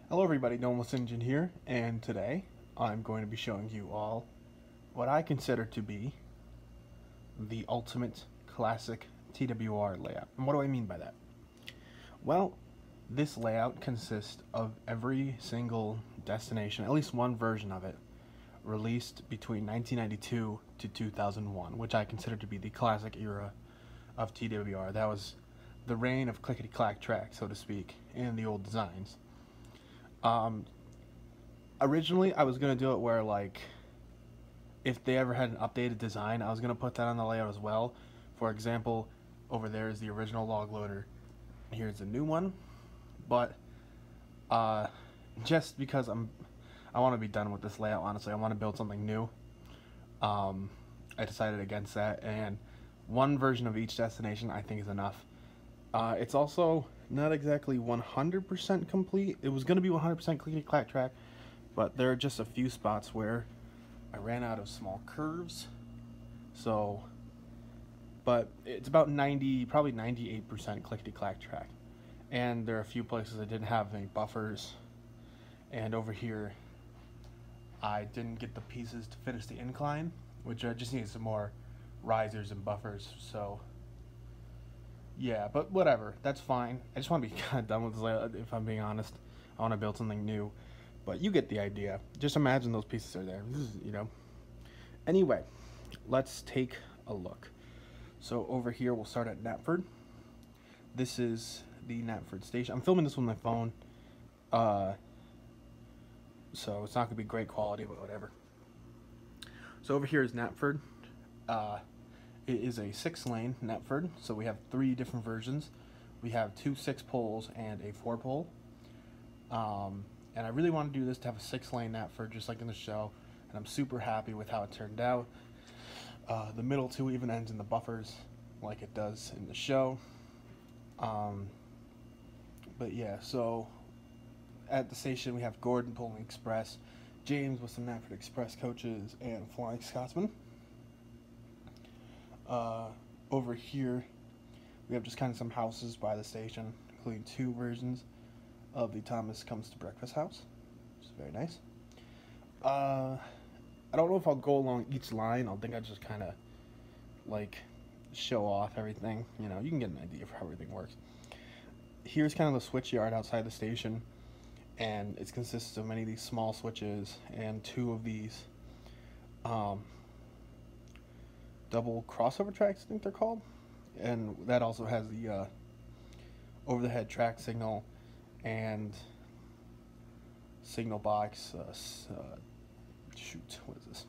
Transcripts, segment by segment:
Hello everybody, Domeless Engine here, and today I'm going to be showing you all what I consider to be the ultimate classic TWR layout. And what do I mean by that? Well, this layout consists of every single destination, at least one version of it, released between 1992 to 2001, which I consider to be the classic era of TWR. That was the reign of clickety-clack track, so to speak, in the old designs. Originally I was gonna do it where, like, if they ever had an updated design, I was gonna put that on the layout as well. For example, over there is the original log loader, here's the new one. But just because I want to be done with this layout, honestly, I want to build something new. I decided against that, and one version of each destination I think is enough. It's also not exactly 100% complete. It was going to be 100% clickety-clack track, but there are just a few spots where I ran out of small curves. So, but it's about 90, probably 98% clickety-clack track. And there are a few places I didn't have any buffers. And over here, I didn't get the pieces to finish the incline, which I just needed some more risers and buffers. So, yeah, but whatever, that's fine. I just want to be kind of done with this layout, if I'm being honest. I want to build something new, but you get the idea. Just imagine those pieces are there, you know. Anyway, let's take a look. So over here, we'll start at Knapford. This is the Knapford station. I'm filming this with my phone, so it's not going to be great quality, but whatever. So over here is Knapford. It is a 6-lane Knapford, so we have 3 different versions. We have 2 6-poles and a 4-pole. And I really want to do this to have a 6-lane Knapford, just like in the show, and I'm super happy with how it turned out. The middle 2 even ends in the buffers, like it does in the show. But yeah, so at the station we have Gordon pulling Express, James with some Knapford Express coaches, and Flying Scotsman. Over here we have just kind of some houses by the station, including 2 versions of the Thomas Comes to Breakfast house, which is very nice. I don't know if I'll go along each line. I think I just kind of like show off everything. You know, you can get an idea for how everything works. Here's kind of the switch yard outside the station, and it consists of many of these small switches and 2 of these double crossover tracks, I think they're called, and that also has the over the head track signal and signal box, shoot, what is this,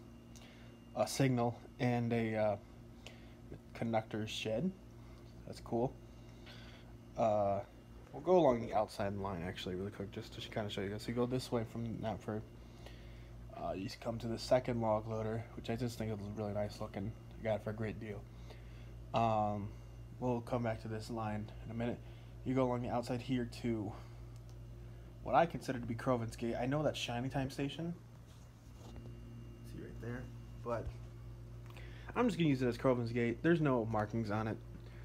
a signal, and a conductor's shed. That's cool. We'll go along the outside line actually really quick, just to kind of show you guys. So you go this way from Knapford, you come to the second log loader, which I just think is really nice looking. I got it for a great deal. We'll come back to this line in a minute. You go along the outside here to what I consider to be Crovan's Gate. I know that's Shiny Time Station. See right there, but I'm just gonna use it as Crovan's Gate. There's no markings on it,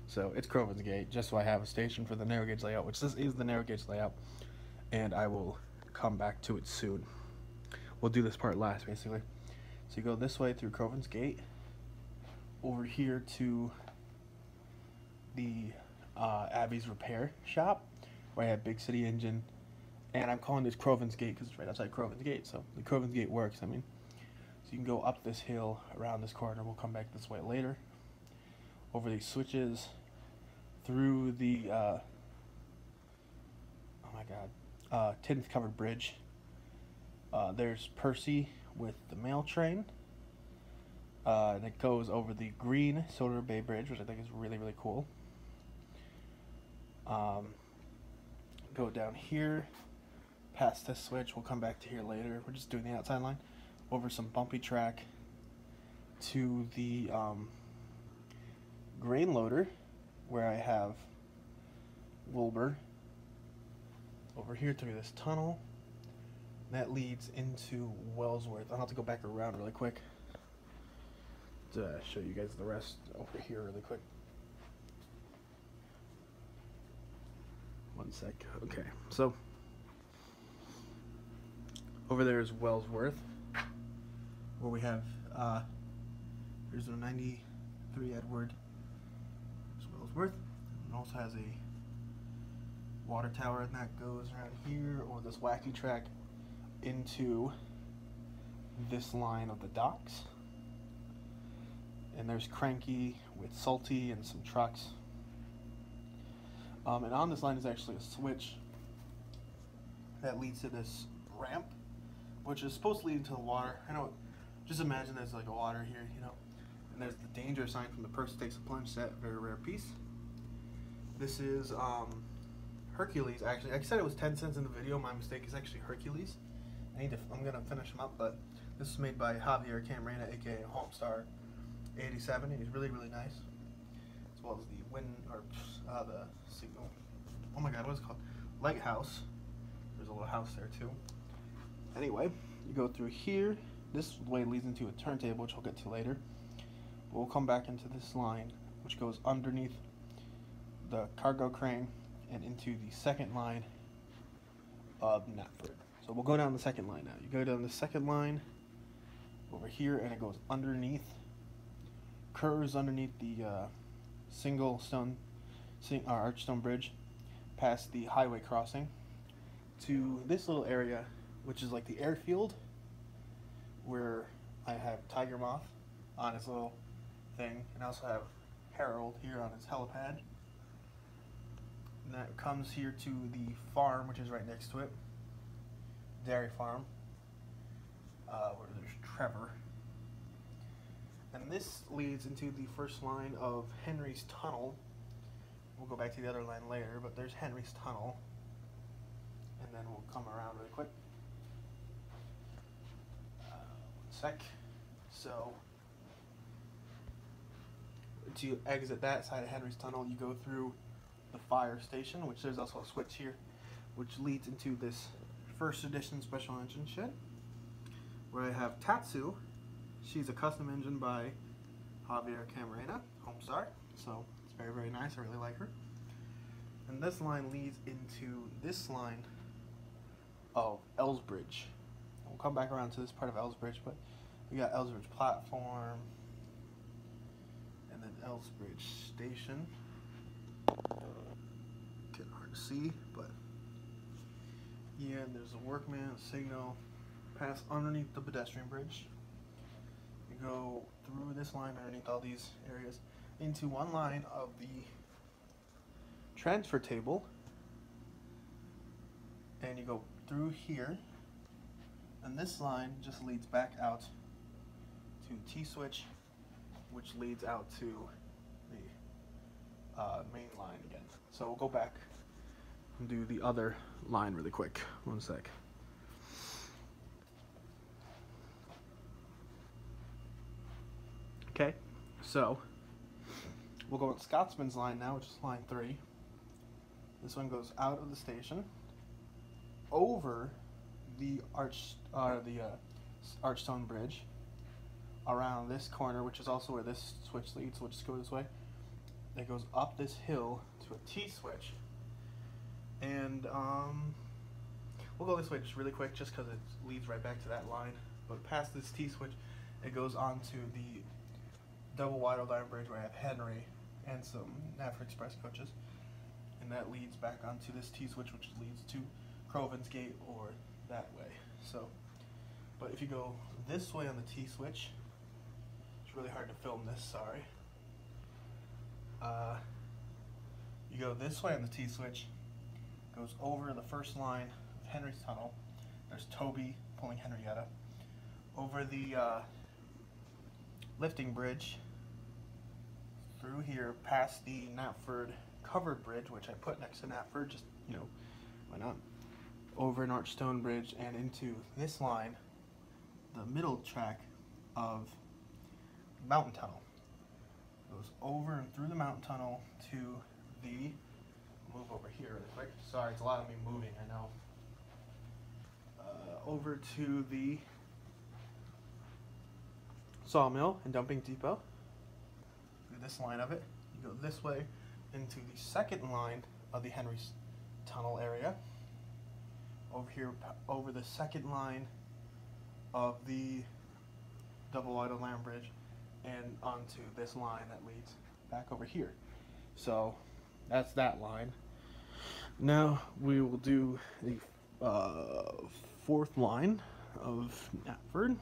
so it's Crovan's Gate, just so I have a station for the narrow gauge layout, which this is the narrow gauge layout, and I will come back to it soon. We'll do this part last, basically. So you go this way through Crovan's Gate, over here to the Abby's repair shop, where I have Big City Engine, and I'm calling this Crovan's Gate because it's right outside Crovan's Gate, so the Crovan's Gate works, I mean. So you can go up this hill, around this corner, we'll come back this way later, over these switches, through the, oh my god, tinted covered bridge. There's Percy with the mail train, and it goes over the green Soda Bay Bridge, which I think is really, really cool. Go down here, past this switch, we'll come back to here later. We're just doing the outside line, over some bumpy track to the grain loader, where I have Wilbur. Over here through this tunnel that leads into Wellsworth. I'll have to go back around really quick to show you guys the rest over here really quick. One sec. Okay, so Over there is Wellsworth, where we have here's a 93 Edward. It's Wellsworth. It also has a water tower, and that goes around here, or this wacky track into this line of the docks. And there's Cranky with Salty and some trucks. And on this line is actually a switch that leads to this ramp, which is supposed to lead into the water. I know, just imagine there's like a water here, you know. And there's the danger sign from the person takes a plunge set, very rare piece. This is Hercules, actually. I said it was 10 cents in the video, my mistake, is actually Hercules. I'm gonna finish them up, but this is made by Javier Camarena, aka Homestar 87, and he's really, really nice. As well as the wind, or the signal. Oh my god, what is it called? Lighthouse. There's a little house there too. Anyway, you go through here. This way leads into a turntable, which I'll get to later. But we'll come back into this line, which goes underneath the cargo crane and into the second line of Knapford. So we'll go down the second line now. You go down the second line over here, and it goes underneath, curves underneath the single stone arch stone bridge, past the highway crossing to this little area, which is like the airfield, where I have Tiger Moth on his little thing, and I also have Harold here on his helipad. And that comes here to the farm, which is right next to it, dairy farm, where there's Trevor. And this leads into the first line of Henry's Tunnel. We'll go back to the other line later, but there's Henry's Tunnel. And then we'll come around really quick. One sec. So, to exit that side of Henry's Tunnel, you go through the fire station, which there's also a switch here, which leads into this first edition special engine shed, where I have Tatsu. She's a custom engine by Javier Camarena, Homestar, so it's very, very nice. I really like her. And this line leads into this line of Elsbridge. We'll come back around to this part of Elsbridge, but we got Elsbridge platform, and then Elsbridge station. Getting hard to see, but yeah, and there's a workman, a signal, pass underneath the pedestrian bridge. You go through this line underneath all these areas into one line of the transfer table, and you go through here, and this line just leads back out to T-switch, which leads out to the main line again. So we'll go back and do the other line really quick. One sec. Okay, so we'll go on Scotsman's line now, which is line 3. This one goes out of the station, over the Archstone Bridge, around this corner, which is also where this switch leads. So we'll just go this way. It goes up this hill to a T-switch, and we'll go this way just really quick, just because it leads right back to that line. But past this T-switch, it goes on to the double wide old iron bridge, where I have Henry and some Knapford Express coaches, and that leads back onto this T-switch, which leads to Crovan's Gate, or that way. So, but if you go this way on the T-switch, it's really hard to film this, sorry. You go this way on the T-switch, goes over the first line of Henry's Tunnel. There's Toby pulling Henrietta. Over the lifting bridge, through here, past the Knapford covered bridge, which I put next to Knapford, just, you know, why not? Over an Archstone Bridge and into this line, the middle track of Mountain Tunnel. Goes over and through the Mountain Tunnel to the, move over here really quick. Sorry, it's a lot of me moving, I know. Over to the sawmill and dumping depot. Do this line of it. You go this way into the second line of the Henry's Tunnel area. Over here, over the second line of the double wide lamb bridge and onto this line that leads back over here. So that's that line. Now we will do the fourth line of Knapford.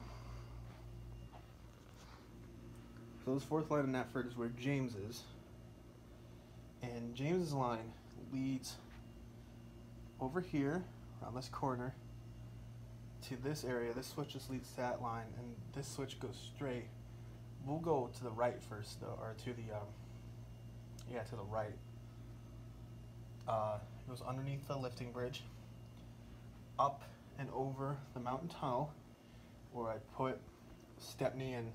So this fourth line of Knapford is where James is. And James's line leads over here, around this corner, to this area. This switch just leads to that line, and this switch goes straight. We'll go to the right first, though, or to the, to the right. It goes underneath the lifting bridge, up and over the mountain tunnel, where I put Stepney and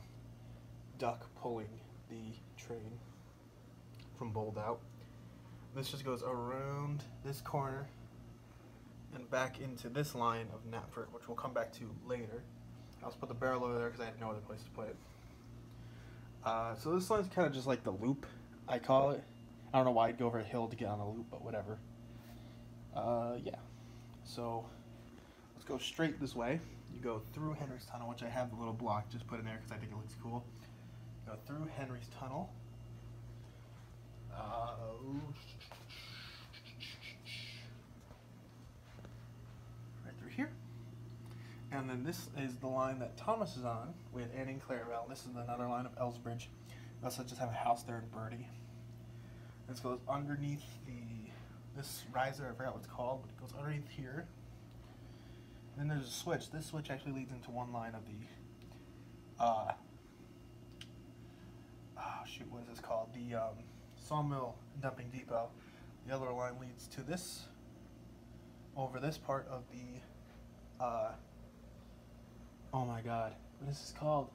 Duck pulling the train from Bold Out. This just goes around this corner and back into this line of Knapford, which we'll come back to later. I'll just put the barrel over there because I had no other place to put it. So this line's kind of just like the loop, I call it. I don't know why I'd go over a hill to get on a loop, but whatever. Yeah. So let's go straight this way. You go through Henry's Tunnel, which I have the little block just put in there because I think it looks cool. Go through Henry's Tunnel. Right through here. And then this is the line that Thomas is on with Annie and Clarabelle. This is another line of Elsbridge. We also just have a house there in Birdie. This goes underneath this riser, I forgot what it's called, but it goes underneath here. And then there's a switch. This switch actually leads into one line of the, what is this called? The sawmill dumping depot. The other line leads to this, over this part of the, oh my god, what is this called?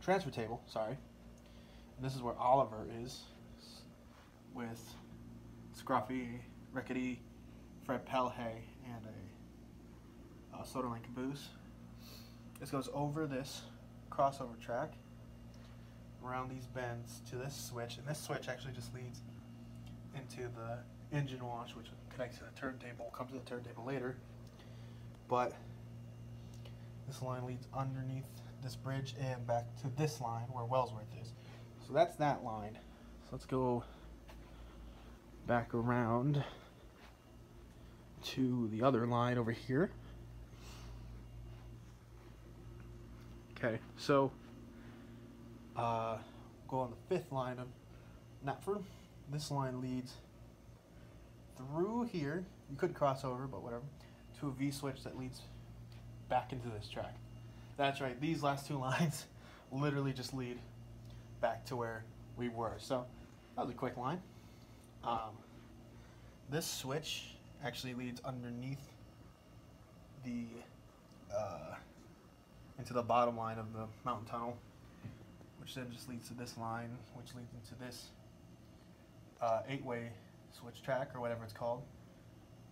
Transfer table, sorry. And this is where Oliver is, with Scruffy, Rickety, Fred Pelhay, and a soda lane caboose. This goes over this crossover track, around these bends to this switch, and this switch actually just leads into the engine wash, which connects to the turntable. We'll come to the turntable later, but this line leads underneath this bridge and back to this line where Wellsworth is. So that's that line. So let's go back around to the other line over here. Okay, so go on the fifth line of Knapford. This line leads through here. You could cross over, but whatever. To a V switch that leads back into this track. That's right. These last two lines literally just lead back to where we were. So that was a quick line. This switch actually leads underneath the into the bottom line of the mountain tunnel, which then just leads to this line, which leads into this 8-way switch track, or whatever it's called,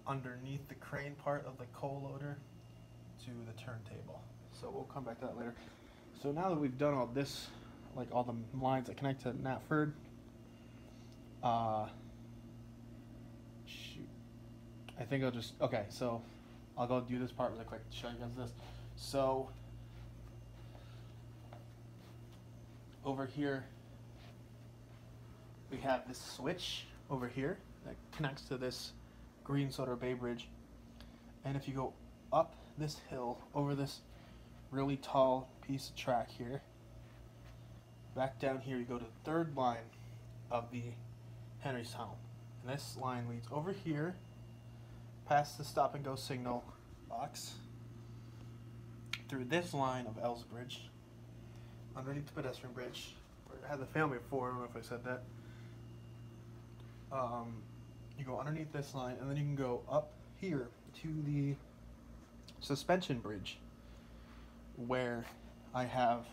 underneath the crane part of the coal loader to the turntable. So we'll come back to that later. So now that we've done all this, like all the lines that connect to Knapford, shoot, I think I'll just, okay, so I'll go do this part really quick to show you guys this. So over here we have this switch over here that connects to this green Soda Bay Bridge, and if you go up this hill over this really tall piece of track here, back down here you go to the third line of the Henry's Tunnel, and this line leads over here past the stop and go signal box, through this line of Elsbridge, underneath the pedestrian bridge, where I had the family before, I don't know if I said that. You go underneath this line, and then you can go up here to the suspension bridge, where I have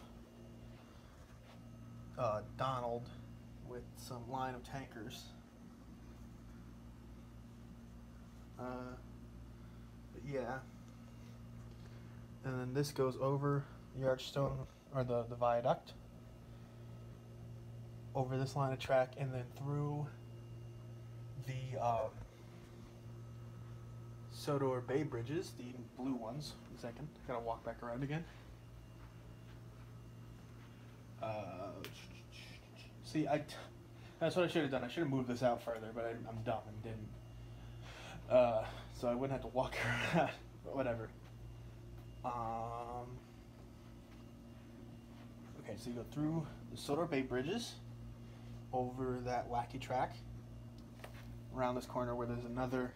Donald with some line of tankers. But yeah. And then this goes over the archstone, or the viaduct, over this line of track, and then through the Sodor Bay bridges, the blue ones. A second, gotta walk back around again. See, that's what I should have done. I should have moved this out further, but I'm dumb and didn't. So I wouldn't have to walk around, but whatever. Okay, so you go through the Sodor Bay bridges, over that wacky track, around this corner where there's another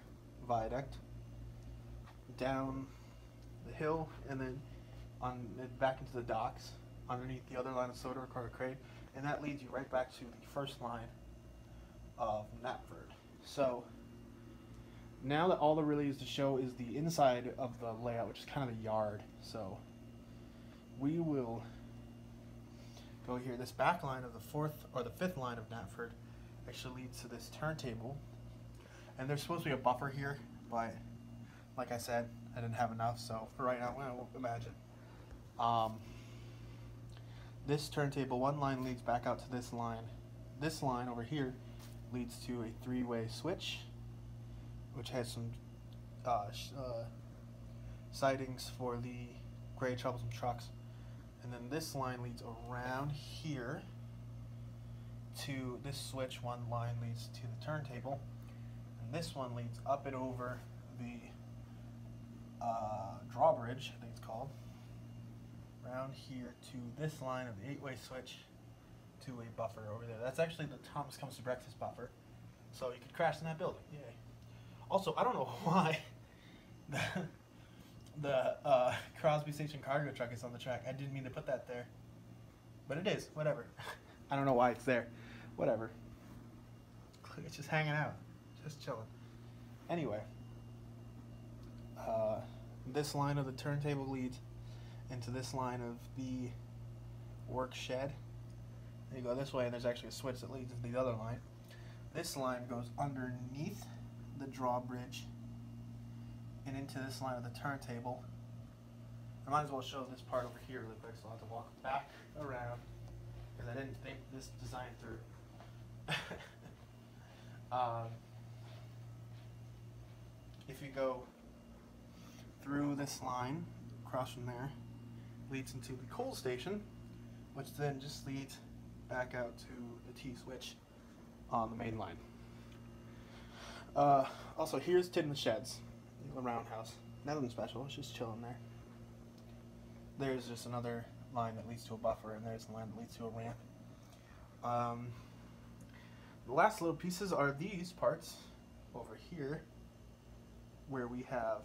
viaduct, down the hill, and then back into the docks, underneath the other line of Sodor Crane, and that leads you right back to the first line of Knapford. So now that all there really is to show is the inside of the layout, which is kind of the yard. So we will go here. This back line of the fourth or the fifth line of Knapford actually leads to this turntable, and there's supposed to be a buffer here, but like I said, I didn't have enough, so for right now, well, imagine. This turntable, one line leads back out to this line. This line over here leads to a three-way switch, which has some sidings for the gray troublesome trucks. And then this line leads around here to this switch. One line leads to the turntable, and this one leads up and over the drawbridge, I think it's called, around here to this line of the 8-way switch to a buffer over there. That's actually the Thomas Comes to Breakfast buffer, so you could crash in that building. Yay. Also, I don't know why the Crosby Station cargo truck is on the track. I didn't mean to put that there, but it is. Whatever. I don't know why it's there. Whatever. It's just hanging out, just chilling. Anyway, this line of the turntable leads into this line of the work shed. You go this way, and there's actually a switch that leads to the other line. This line goes underneath the drawbridge and into this line of the turntable. I might as well show this part over here really quick, so I'll have to walk back around because I didn't think this design through. If you go through this line, across from there, leads into the coal station, which then just leads back out to the T-switch on the main line. Also, here's Tidman Sheds, the roundhouse. Nothing special, it's just chilling there. There's just another line that leads to a buffer, and there's the line that leads to a ramp. The last little pieces are these parts over here, where we have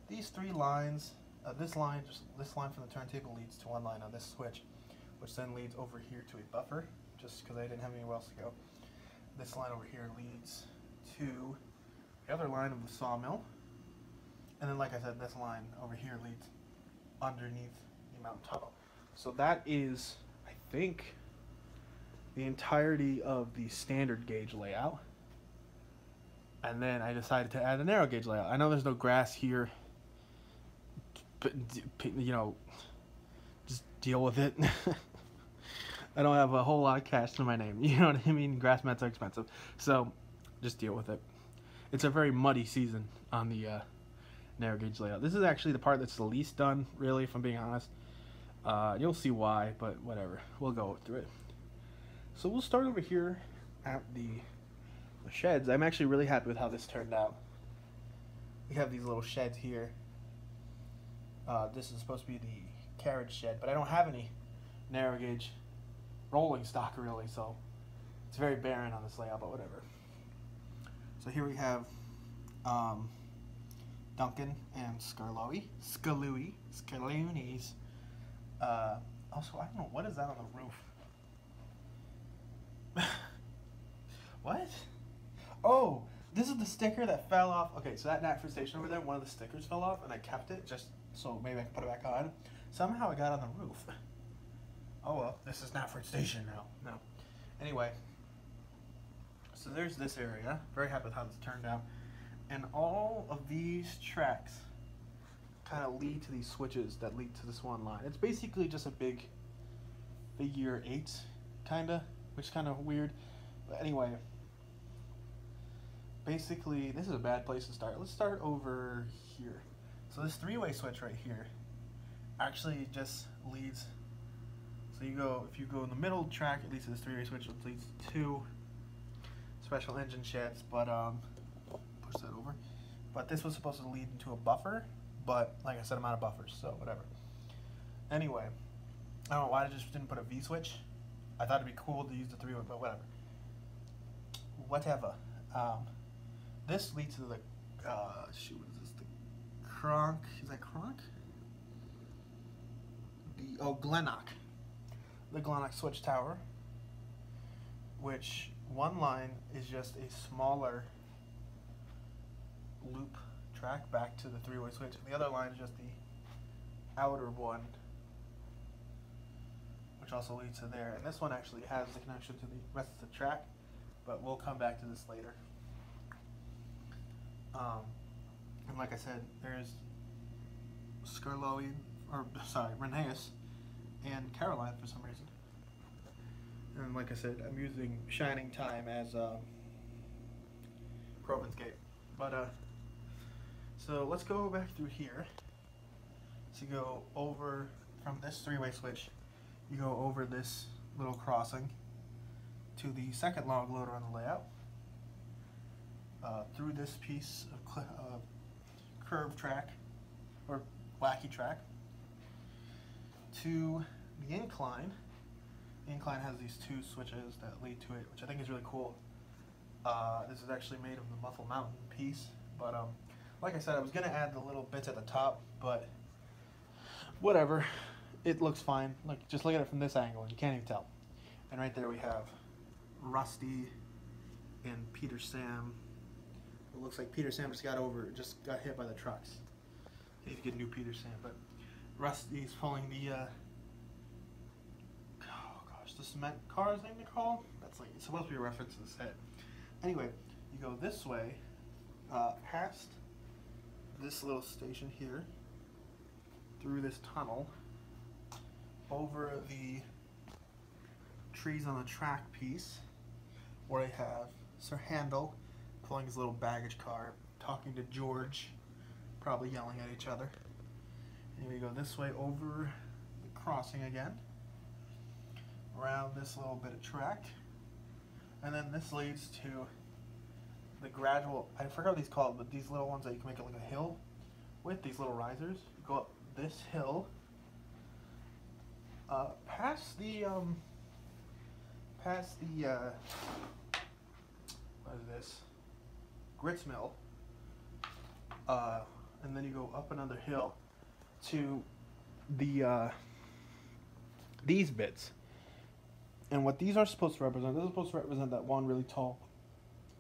these three lines. This line from the turntable leads to one line on this switch, which then leads over here to a buffer, just because I didn't have anywhere else to go. This line over here leads to the other line of the sawmill, and then, like I said, this line over here leads underneath the mountain tunnel. So that is, I think, the entirety of the standard gauge layout. And then I decided to add a narrow gauge layout. I know there's no grass here, but, you know, just deal with it. I don't have a whole lot of cash to my name. You know what I mean? Grass mats are expensive. So just deal with it. It's a very muddy season on the narrow gauge layout. This is actually the part that's the least done, really, if I'm being honest. You'll see why, but whatever. We'll go through it. So we'll start over here at the sheds. I'm actually really happy with how this turned out. We have these little sheds here. This is supposed to be the carriage shed, but I don't have any narrow gauge rolling stock really, so it's very barren on this layout, but whatever. So here we have Duncan and Scarlooni's. Also, I don't know, what is that on the roof? What? Oh, this is the sticker that fell off. Okay, so that Knapford station over there, one of the stickers fell off, and I kept it just so maybe I can put it back on. Somehow I got on the roof. Oh well, this is Knapford station now. No. Anyway, so there's this area. Very happy with how this turned out. And all of these tracks kind of lead to these switches that lead to this one line. It's basically just a big figure 8, kind of, which is kind of weird. But anyway, basically, this is a bad place to start. Let's start over here. So this three-way switch right here actually just leads. So if you go in the middle track, it leads to this three-way switch, which leads to 2 special engine sheds. But push that over. But this was supposed to lead into a buffer, but like I said, I'm out of buffers, so whatever. Anyway, I don't know why I just didn't put a V switch. I thought it'd be cool to use the three-way, but whatever. Whatever. This leads to the shoot, what is this? The Kronk. Is that Kronk? Glennock. The Glennock switch tower, which one line is just a smaller loop track back to the three-way switch, and the other line is just the outer one, which also leads to there. And this one actually has the connection to the rest of the track, but we'll come back to this later. And like I said, there's Rheneas and Caroline for some reason. And like I said, I'm using Shining Time as Province Gate. But so let's go back through here. So you go over from this three-way switch, you go over this little crossing to the second log loader on the layout, through this piece of curved track, or wacky track, to the Incline. The Incline has these 2 switches that lead to it, which I think is really cool. This is actually made of the Muffle Mountain piece, but like I said, I was going to add the little bits at the top, but whatever. It looks fine. Like, just look at it from this angle, and you can't even tell. And right there we have Rusty and Peter Sam. It looks like Peter Sam just got hit by the trucks. I need to get a new Peter Sam, but Rusty's pulling the the cement cars, I think they're called. That's like, it's supposed to be a reference to the set. Anyway, you go this way, past this little station here, through this tunnel, over the trees on the track piece, where I have Sir Handel pulling his little baggage car, talking to George, probably yelling at each other. And we go this way over the crossing again, around this little bit of track, and then this leads to the gradual, I forgot what these called, but these little ones that you can make it like a hill with, these little risers. You go up this hill, past the what is this? Grits mill, and then you go up another hill to the these bits. And what these are supposed to represent, this is supposed to represent that one really tall.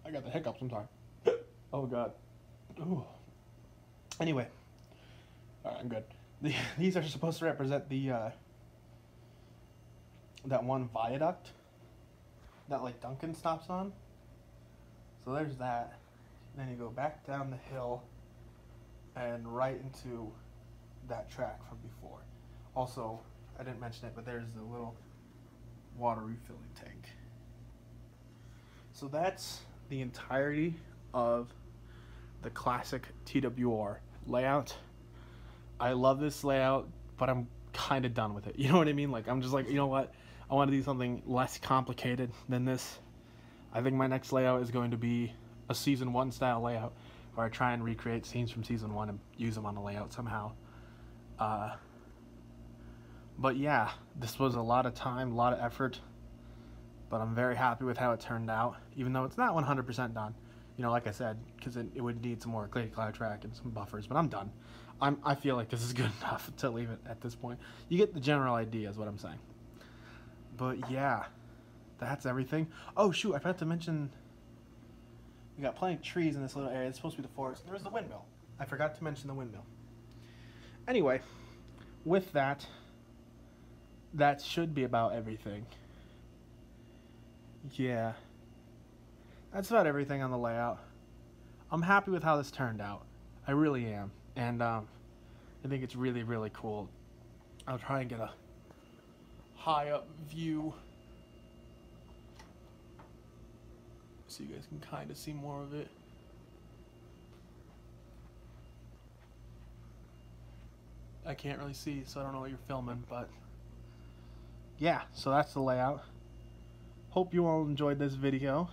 I got the hiccups, I'm sorry. Oh god. Ooh. Anyway, alright, I'm good. These are supposed to represent the that one viaduct that like Duncan stops on. So there's that. Then you go back down the hill and right into that track from before. Also, I didn't mention it, but there's the little water refilling tank. So that's the entirety of the classic TWR layout. I love this layout, but I'm kind of done with it. You know what I mean? Like, I'm just like, you know what? I want to do something less complicated than this. I think my next layout is going to be a Season 1 style layout, where I try and recreate scenes from Season 1 and use them on the layout somehow. But yeah, this was a lot of time, a lot of effort, but I'm very happy with how it turned out, even though it's not 100% done. You know, like I said, because it would need some more clay cloud track and some buffers, but I'm done. I feel like this is good enough to leave it at this point. You get the general idea is what I'm saying. But yeah, that's everything. Oh shoot, I forgot to mention, we got plenty of trees in this little area. It's supposed to be the forest. There's the windmill. I forgot to mention the windmill. Anyway, with that, that should be about everything. Yeah, that's about everything on the layout. I'm happy with how this turned out. I really am. And I think it's really, really cool. I'll try and get a high up view so you guys can kind of see more of it. I can't really see, so I don't know what you're filming, but yeah, so that's the layout. Hope you all enjoyed this video,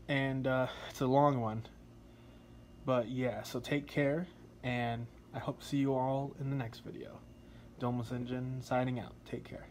and it's a long one, but yeah, so take care, and I hope to see you all in the next video. Domus Engine signing out. Take care.